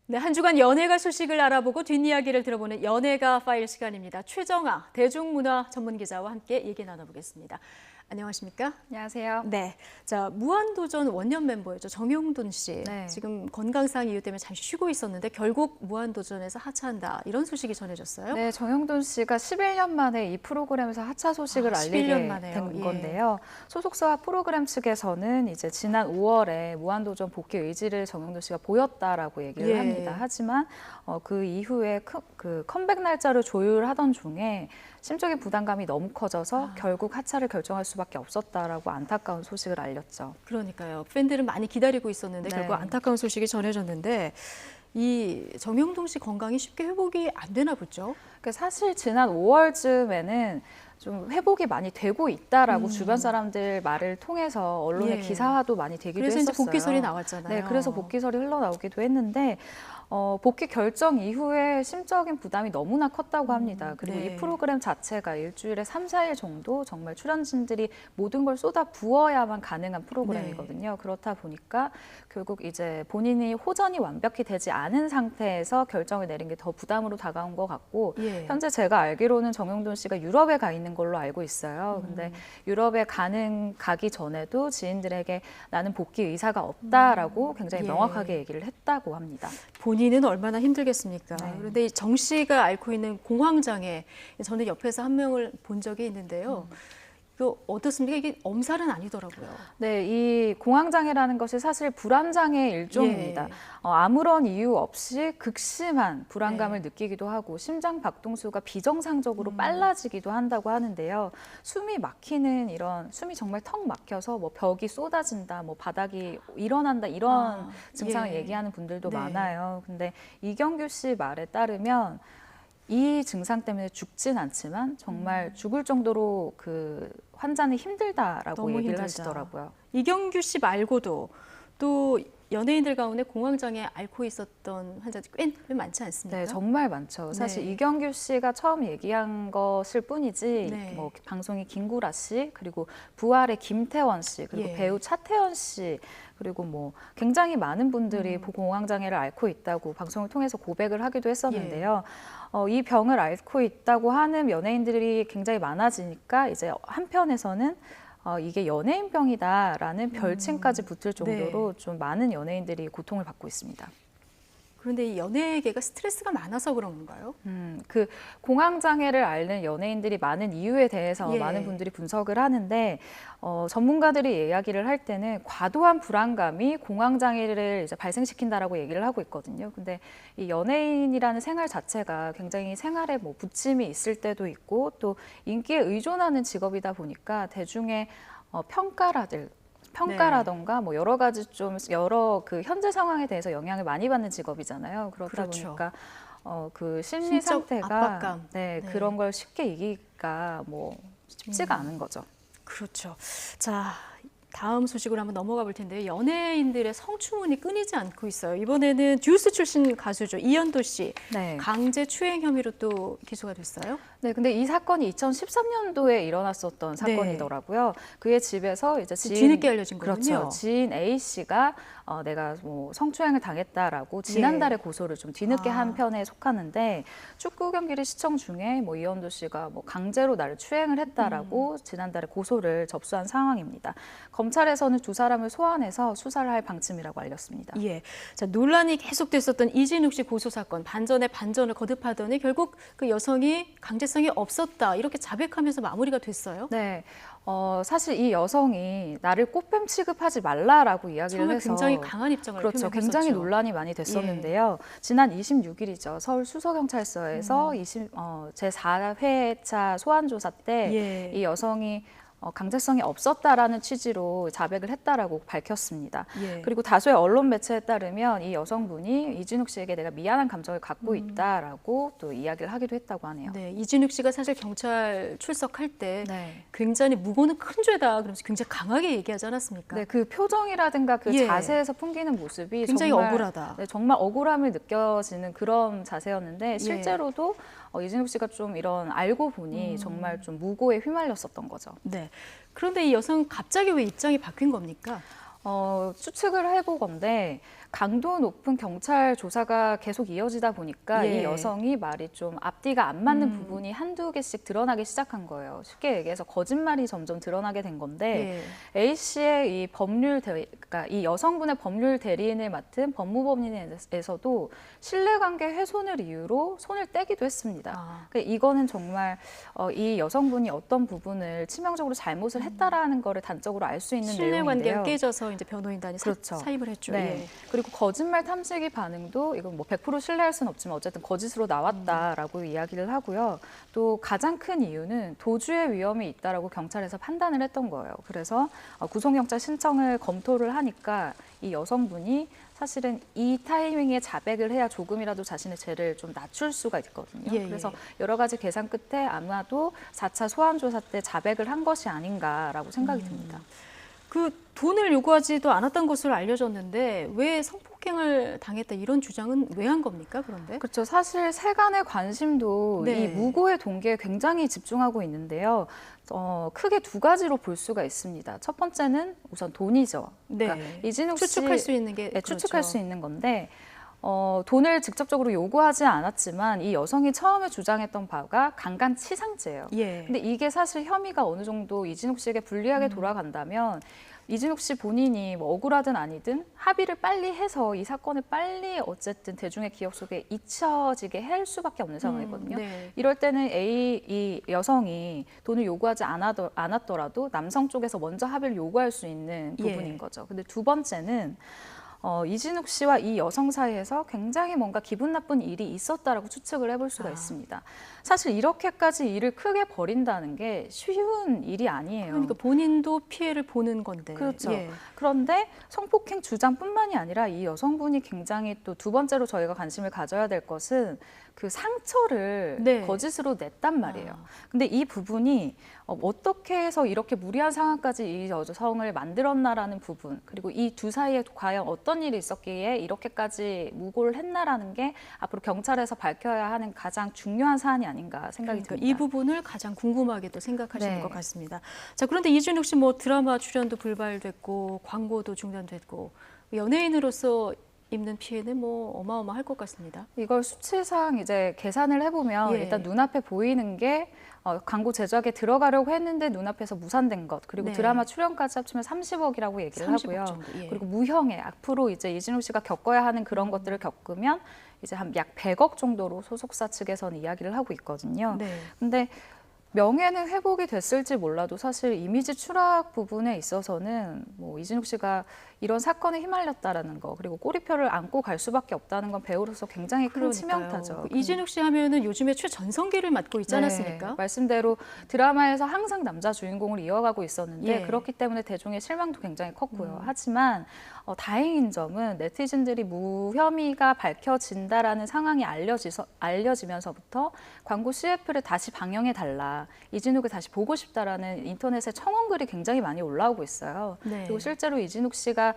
네, 한 주간 연예가 소식을 알아보고 뒷이야기를 들어보는 연예가 파일 시간입니다. 최정아 대중문화 전문기자와 함께 얘기 나눠보겠습니다. 안녕하십니까? 안녕하세요. 네, 자 무한도전 원년 멤버였죠. 정용돈 씨. 네. 지금 건강상 이유 때문에 잠시 쉬고 있었는데 결국 무한도전에서 하차한다. 이런 소식이 전해졌어요. 네, 정용돈 씨가 11년 만에 이 프로그램에서 하차 소식을 알리게 11년 만에요. 된 예. 건데요. 소속사와 프로그램 측에서는 이제 지난 5월에 무한도전 복귀 의지를 정용돈 씨가 보였다라고 얘기를 예. 합니다. 하지만 그 이후에 그 컴백 날짜를 조율하던 중에 심적인 부담감이 너무 커져서 결국 하차를 결정할 수밖에 없었다라고 안타까운 소식을 알렸죠. 그러니까요. 팬들은 많이 기다리고 있었는데 네. 결국 안타까운 소식이 전해졌는데 이 정용돈 씨 건강이 쉽게 회복이 안 되나 보죠. 사실 지난 5월쯤에는 좀 회복이 많이 되고 있다라고 주변 사람들 말을 통해서 언론의 예. 기사화도 많이 되기도 그래서 했었어요. 이제 복귀설이 나왔잖아요. 네, 그래서 복귀설이 흘러나오기도 했는데 복귀 결정 이후에 심적인 부담이 너무나 컸다고 합니다. 그리고 네. 이 프로그램 자체가 일주일에 3, 4일 정도 정말 출연진들이 모든 걸 쏟아 부어야만 가능한 프로그램이거든요. 네. 그렇다 보니까 결국 이제 본인이 호전이 완벽히 되지 않은 상태에서 결정을 내린 게 더 부담으로 다가온 것 같고 예. 현재 제가 알기로는 정용돈 씨가 유럽에 가 있는 걸로 알고 있어요. 근데 유럽에 가기 전에도 지인들에게 나는 복귀 의사가 없다라고 굉장히 예. 명확하게 얘기를 했다고 합니다. 본인은 얼마나 힘들겠습니까? 네. 그런데 정 씨가 앓고 있는 공황장애, 저는 옆에서 한 명을 본 적이 있는데요. 이거 어떻습니까? 이게 엄살은 아니더라고요. 네, 이 공황장애라는 것이 사실 불안장애의 일종입니다. 예. 아무런 이유 없이 극심한 불안감을 네. 느끼기도 하고 심장 박동수가 비정상적으로 빨라지기도 한다고 하는데요. 숨이 막히는 이런 숨이 정말 턱 막혀서 뭐 벽이 쏟아진다, 뭐 바닥이 일어난다 이런 증상을 예. 얘기하는 분들도 네. 많아요. 근데 이경규 씨 말에 따르면 이 증상 때문에 죽진 않지만 정말 죽을 정도로 그 환자는 힘들다라고 너무 얘기를 힘들다. 하시더라고요. 이경규 씨 말고도 또 연예인들 가운데 공황장애 앓고 있었던 환자들이 꽤 많지 않습니까? 네, 정말 많죠. 사실 네. 이경규 씨가 처음 얘기한 것일 뿐이지 네. 뭐 방송이 김구라 씨, 그리고 부활의 김태원 씨, 그리고 예. 배우 차태현 씨, 그리고 뭐 굉장히 많은 분들이 공황장애를 앓고 있다고 방송을 통해서 고백을 하기도 했었는데요. 이 병을 앓고 있다고 하는 연예인들이 굉장히 많아지니까 이제 한편에서는 이게 연예인병이다라는 별칭까지 붙을 정도로 좀 많은 연예인들이 고통을 받고 있습니다. 그런데 이 연예계가 스트레스가 많아서 그런 건가요? 그 공황장애를 앓는 연예인들이 많은 이유에 대해서 예. 많은 분들이 분석을 하는데 전문가들이 이야기를 할 때는 과도한 불안감이 공황장애를 이제 발생시킨다라고 얘기를 하고 있거든요. 근데 이 연예인이라는 생활 자체가 굉장히 생활에 뭐 부침이 있을 때도 있고 또 인기에 의존하는 직업이다 보니까 대중의 평가라던가 뭐 여러 가지 좀 여러 그 현재 상황에 대해서 영향을 많이 받는 직업이잖아요. 그렇다 그렇죠. 보니까 그 심리 심적 상태가 압박감. 네, 네. 그런 걸 쉽게 이기기가 뭐 쉽지가 않은 거죠. 그렇죠. 자, 다음 소식으로 한번 넘어가 볼 텐데요. 연예인들의 성추문이 끊이지 않고 있어요. 이번에는 듀스 출신 가수죠. 이현도 씨. 네. 강제 추행 혐의로 또 기소가 됐어요. 네, 근데 이 사건이 2013년도에 일어났었던 사건이더라고요. 그의 집에서 이제 뒤늦게 알려진 거군요. 그렇죠. 지인 A 씨가 내가 뭐 성추행을 당했다라고 지난달에 고소를 좀 뒤늦게 한 편에 속하는데 축구 경기를 시청 중에 뭐 이현도 씨가 뭐 강제로 나를 추행을 했다라고 지난달에 고소를 접수한 상황입니다. 검찰에서는 두 사람을 소환해서 수사를 할 방침이라고 알렸습니다. 예. 자, 논란이 계속됐었던 이진욱 씨 고소 사건 반전에 반전을 거듭하더니 결국 그 여성이 강제성이 없었다 이렇게 자백하면서 마무리가 됐어요. 네. 사실 이 여성이 나를 꽃뱀 취급하지 말라라고 이야기를 처음에 해서 굉장히 강한 입장을 그렇죠. 표명했었죠. 굉장히 논란이 많이 됐었는데요. 지난 26일이죠. 서울 수서경찰서에서 제4회차 소환조사 때 이 여성이 강제성이 없었다라는 취지로 자백을 했다라고 밝혔습니다. 예. 그리고 다수의 언론 매체에 따르면 이 여성분이 이진욱 씨에게 내가 미안한 감정을 갖고 있다라고 또 이야기를 하기도 했다고 하네요. 네, 이진욱 씨가 사실 경찰 출석할 때 네. 굉장히 무고는 큰 죄다 그러면서 굉장히 강하게 얘기하지 않았습니까? 네, 그 표정이라든가 그 예. 자세에서 풍기는 모습이 굉장히 정말, 억울하다. 네, 정말 억울함을 느껴지는 그런 자세였는데 실제로도 이진욱 씨가 좀 이런 알고 보니 정말 좀 무고에 휘말렸었던 거죠. 네. 그런데 이 여성은 갑자기 왜 입장이 바뀐 겁니까? 추측을 해보건데 강도 높은 경찰 조사가 계속 이어지다 보니까 예. 이 여성이 말이 좀 앞뒤가 안 맞는 부분이 한두 개씩 드러나기 시작한 거예요. 쉽게 얘기해서 거짓말이 점점 드러나게 된 건데 A 씨의 이 그러니까 이 여성분의 법률 대리인을 맡은 법무법인에서도 신뢰관계 훼손을 이유로 손을 떼기도 했습니다. 그러니까 이거는 정말 이 여성분이 어떤 부분을 치명적으로 잘못을 했다라는 거를 단적으로 알 수 있는 신뢰관계가 내용인데요. 깨져서 이제 변호인단이 그렇죠. 사입을 했죠. 네. 예. 그리고 거짓말 탐지기 반응도 이건 뭐 100% 신뢰할 수는 없지만 어쨌든 거짓으로 나왔다라고 이야기를 하고요. 또 가장 큰 이유는 도주의 위험이 있다라고 경찰에서 판단을 했던 거예요. 그래서 구속영장 신청을 검토를 하니까 이 여성분이 사실은 이 타이밍에 자백을 해야 조금이라도 자신의 죄를 좀 낮출 수가 있거든요. 예, 그래서 예. 여러 가지 계산 끝에 아마도 4차 소환조사 때 자백을 한 것이 아닌가라고 생각이 듭니다. 그 돈을 요구하지도 않았던 것으로 알려졌는데 왜 성폭행을 당했다 이런 주장은 왜 한 겁니까? 그런데 그렇죠. 사실 세간의 관심도 네. 이 무고의 동기에 굉장히 집중하고 있는데요. 크게 두 가지로 볼 수가 있습니다. 첫 번째는 우선 돈이죠. 네. 그러니까 이진욱 씨 추측할 수 있는 게 네, 추측할 그렇죠. 수 있는 건데 돈을 직접적으로 요구하지 않았지만 이 여성이 처음에 주장했던 바가 강간치상죄예요. 예. 근데 이게 사실 혐의가 어느 정도 이진욱 씨에게 불리하게 돌아간다면 이진욱 씨 본인이 뭐 억울하든 아니든 합의를 빨리 해서 이 사건을 빨리 어쨌든 대중의 기억 속에 잊혀지게 할 수밖에 없는 상황이거든요. 네. 이럴 때는 이 여성이 돈을 요구하지 않았더라도 남성 쪽에서 먼저 합의를 요구할 수 있는 부분인 예. 거죠. 근데 두 번째는 이진욱 씨와 이 여성 사이에서 굉장히 뭔가 기분 나쁜 일이 있었다라고 추측을 해볼 수가 있습니다. 사실 이렇게까지 일을 크게 벌인다는 게 쉬운 일이 아니에요. 그러니까 본인도 피해를 보는 건데. 그렇죠. 예. 그런데 성폭행 주장뿐만이 아니라 이 여성분이 굉장히 또 두 번째로 저희가 관심을 가져야 될 것은 그 상처를 네. 거짓으로 냈단 말이에요. 근데 이 부분이 어떻게 해서 이렇게 무리한 상황까지 이 여성을 만들었나라는 부분, 그리고 이 두 사이에 과연 어떤 일이 있었기에 이렇게까지 무고를 했나라는 게 앞으로 경찰에서 밝혀야 하는 가장 중요한 사안이 아닌가 생각이 그러니까 듭니다. 이 부분을 가장 궁금하게 또 생각하시는 네. 것 같습니다. 자, 그런데 이진욱 씨 뭐 드라마 출연도 불발됐고 광고도 중단됐고 연예인으로서 입는 피해는 뭐 어마어마할 것 같습니다. 이걸 수치상 이제 계산을 해보면 예. 일단 눈앞에 보이는 게 광고 제작에 들어가려고 했는데 눈앞에서 무산된 것, 그리고 네. 드라마 출연까지 합치면 30억이라고 얘기를 30억 하고요. 정도, 예. 그리고 무형의 앞으로 이제 이진욱 씨가 겪어야 하는 그런 것들을 겪으면 이제 한 약 100억 정도로 소속사 측에서는 이야기를 하고 있거든요. 네. 근데 명예는 회복이 됐을지 몰라도 사실 이미지 추락 부분에 있어서는 뭐 이진욱 씨가 이런 사건에 휘말렸다라는 거, 그리고 꼬리표를 안고 갈 수밖에 없다는 건 배우로서 굉장히 큰 치명타죠. 그 이진욱 씨 하면은 요즘에 최전성기를 맡고 있지 않았습니까? 네, 말씀대로 드라마에서 항상 남자 주인공을 이어가고 있었는데 예. 그렇기 때문에 대중의 실망도 굉장히 컸고요. 하지만 다행인 점은 네티즌들이 무혐의가 밝혀진다라는 상황이 알려지면서부터 광고 CF를 다시 방영해달라, 이진욱을 다시 보고 싶다라는 인터넷에 청원글이 굉장히 많이 올라오고 있어요. 네. 그리고 실제로 이진욱 씨가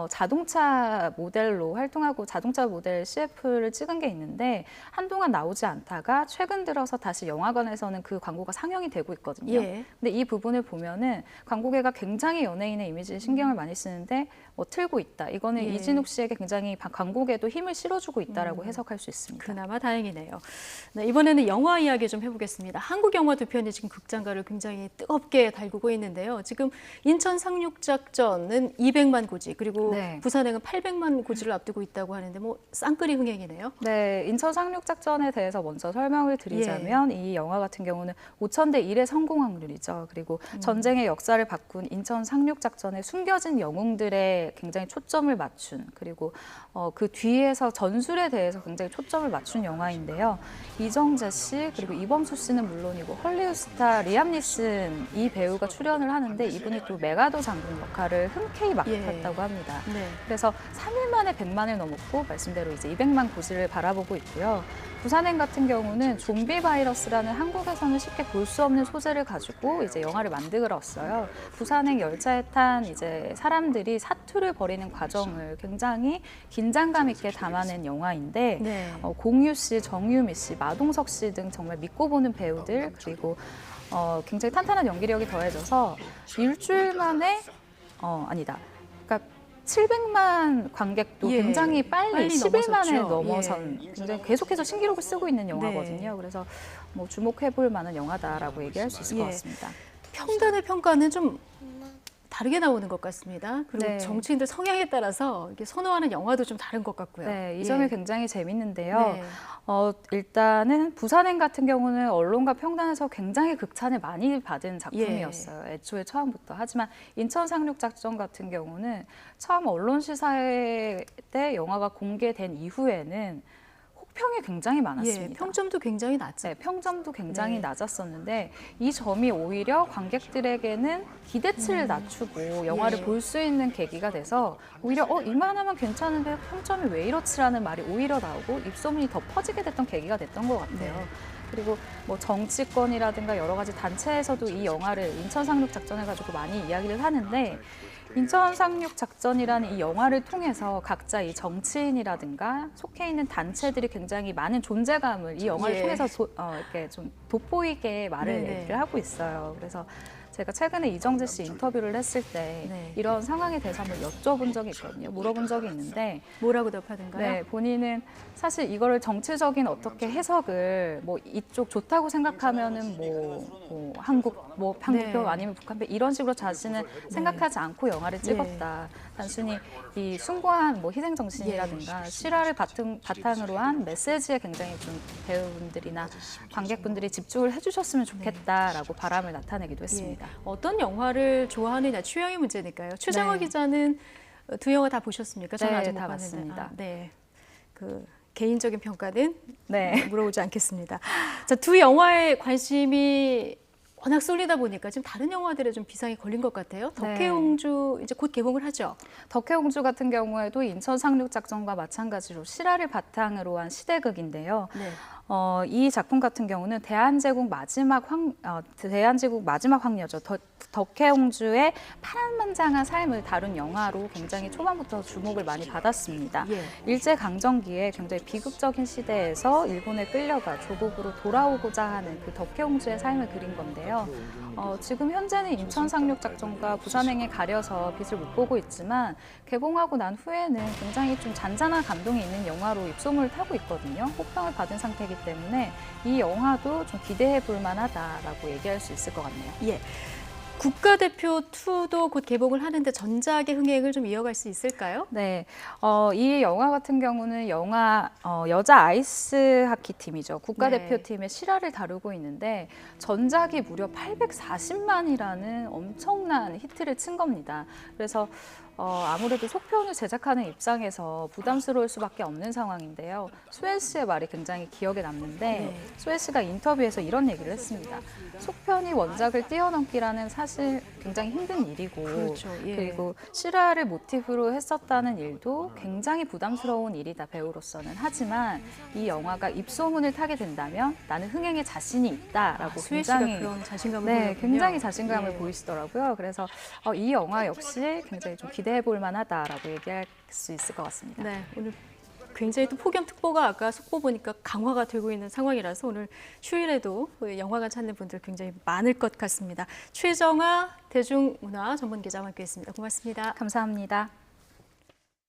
자동차 모델로 활동하고 자동차 모델 CF를 찍은 게 있는데 한동안 나오지 않다가 최근 들어서 다시 영화관에서는 그 광고가 상영이 되고 있거든요. 예. 근데 이 부분을 보면은 광고계가 굉장히 연예인의 이미지에 신경을 많이 쓰는데 틀고 있다. 이거는 예. 이진욱 씨에게 굉장히 광고계도 힘을 실어주고 있다라고 해석할 수 있습니다. 그나마 다행이네요. 네, 이번에는 영화 이야기 좀 해보겠습니다. 한국 영화 두 편이 지금 극장가를 굉장히 뜨겁게 달구고 있는데요. 지금 인천 상륙작전은 200만 고지, 그리고 네. 부산행은 800만 고지를 앞두고 있다고 하는데 뭐 쌍끌이 흥행이네요. 네, 인천 상륙작전에 대해서 먼저 설명을 드리자면 이 영화 같은 경우는 5,000대 1의 성공 확률이죠. 그리고 전쟁의 역사를 바꾼 인천 상륙작전에 숨겨진 영웅들의 굉장히 초점을 맞춘, 그리고 그 뒤에서 전술에 대해서 굉장히 초점을 맞춘 영화인데요. 이정재 씨 그리고 이범수 씨는 물론이고 헐리우드 스타 리암 니슨 이 배우가 출연을 하는데 이분이 또 메가더 장군 역할을 흔쾌히 맡았다고 합니다. 네. 그래서 3일 만에 100만을 넘었고 말씀대로 이제 200만 고지를 바라보고 있고요. 부산행 같은 경우는 좀비 바이러스라는 한국에서는 쉽게 볼 수 없는 소재를 가지고 이제 영화를 만들었어요. 부산행 열차에 탄 이제 사람들이 사투를 벌이는 과정을 굉장히 긴장감 있게 담아낸 영화인데 네. 공유 씨, 정유미 씨, 마동석 씨 등 정말 믿고 보는 배우들, 그리고 굉장히 탄탄한 연기력이 더해져서 일주일 만에 아니다. 그러니까 700만 관객도 예, 굉장히 빨리 10일 만에 넘어섰죠. 넘어선 굉장히 계속해서 신기록을 쓰고 있는 영화거든요. 그래서 뭐 주목해볼 만한 영화다라고 얘기할 수 있을 것 예. 같습니다. 평단의 평가는 좀 다르게 나오는 것 같습니다. 그리고 네. 정치인들 성향에 따라서 이렇게 선호하는 영화도 좀 다른 것 같고요. 네, 이 예. 점이 굉장히 재밌는데요. 네. 일단은 부산행 같은 경우는 언론과 평단에서 굉장히 극찬을 많이 받은 작품이었어요. 애초에 처음부터. 하지만 인천 상륙작전 같은 경우는 처음 언론 시사회 때 영화가 공개된 이후에는 혹평이 굉장히 많았습니다. 예, 평점도 굉장히 낮죠. 네, 평점도 굉장히 네. 낮았었는데 이 점이 오히려 관객들에게는 기대치를 낮추고 영화를 예. 볼 수 있는 계기가 돼서 오히려 이만하면 괜찮은데 평점이 왜 이렇지라는 말이 오히려 나오고 입소문이 더 퍼지게 됐던 계기가 됐던 것 같아요. 네. 그리고 뭐 정치권이라든가 여러 가지 단체에서도 이 영화를 인천 상륙 작전을 가지고 많이 이야기를 하는데 인천 상륙 작전이라는 이 영화를 통해서 각자 이 정치인이라든가 속해 있는 단체들이 굉장히 많은 존재감을 이 영화를 예. 통해서 이렇게 좀 돋보이게 말을 네네. 얘기를 하고 있어요. 그래서 제가 최근에 이정재 씨 인터뷰를 했을 때 네. 이런 상황에 대해서 한번 여쭤본 적이 있거든요. 물어본 적이 있는데 뭐라고 답하던가요? 네, 본인은 사실 이거를 정치적인 어떻게 해석을 뭐 이쪽 좋다고 생각하면은 뭐 한국 뭐 한국표 네. 아니면 북한표 이런 식으로 자신은 생각하지 않고 영화를 찍었다. 단순히 이 숭고한 뭐 희생 정신이라든가 실화를 바탕으로 한 메시지에 굉장히 좀 배우분들이나 관객분들이 집중을 해주셨으면 좋겠다라고 바람을 나타내기도 했습니다. 예. 어떤 영화를 좋아하느냐 취향의 문제니까요. 최정화 네. 기자는 두 영화 다 보셨습니까? 저는 네, 아직 못 다 봤는데. 봤습니다. 네. 그 개인적인 평가는 네. 물어보지 않겠습니다. 자, 두 영화에 관심이 워낙 쏠리다 보니까 지금 다른 영화들에 좀 비상이 걸린 것 같아요. 덕혜옹주 이제 곧 개봉을 하죠. 덕혜옹주 같은 경우에도 인천 상륙작전과 마찬가지로 실화를 바탕으로 한 시대극인데요. 네. 이 작품 같은 경우는 대한제국 마지막 황녀죠. 덕혜옹주의 파란만장한 삶을 다룬 영화로 굉장히 초반부터 주목을 많이 받았습니다. 예. 일제강점기에 굉장히 비극적인 시대에서 일본에 끌려가 조국으로 돌아오고자 하는 그 덕혜옹주의 삶을 그린 건데요. 지금 현재는 인천 상륙작전과 부산행에 가려서 빛을 못 보고 있지만 개봉하고 난 후에는 굉장히 좀 잔잔한 감동이 있는 영화로 입소문을 타고 있거든요. 호평을 받은 상태이기 때문에 이 영화도 좀 기대해 볼 만하다라고 얘기할 수 있을 것 같네요. 예. 국가대표 2도 곧 개봉을 하는데 전작의 흥행을 좀 이어갈 수 있을까요? 네, 이 영화 같은 경우는 여자 아이스 하키 팀이죠. 국가대표팀의 실화를 다루고 있는데 전작이 무려 840만이라는 엄청난 히트를 친 겁니다. 그래서 아무래도 속편을 제작하는 입장에서 부담스러울 수밖에 없는 상황인데요. 수혜 씨의 말이 굉장히 기억에 남는데 네. 수혜 씨가 인터뷰에서 이런 얘기를 했습니다. 속편이 원작을 뛰어넘기라는 사실 굉장히 힘든 일이고 그렇죠. 예. 그리고 실화를 모티브로 했었다는 일도 굉장히 부담스러운 일이다, 배우로서는. 하지만 이 영화가 입소문을 타게 된다면 나는 흥행에 자신이 있다라고 수혜 씨가 굉장히 그런 자신감을 네, 보였군요. 굉장히 자신감을 예. 보이시더라고요. 그래서 이 영화 역시 굉장히 좀 기대해 볼 만하다라고 얘기할 수 있을 것 같습니다. 네, 오늘 굉장히 또 폭염특보가 아까 속보 보니까 강화가 되고 있는 상황이라서 오늘 휴일에도 영화관 찾는 분들 굉장히 많을 것 같습니다. 최정화 대중문화 전문기자와 함께했습니다. 고맙습니다. 감사합니다.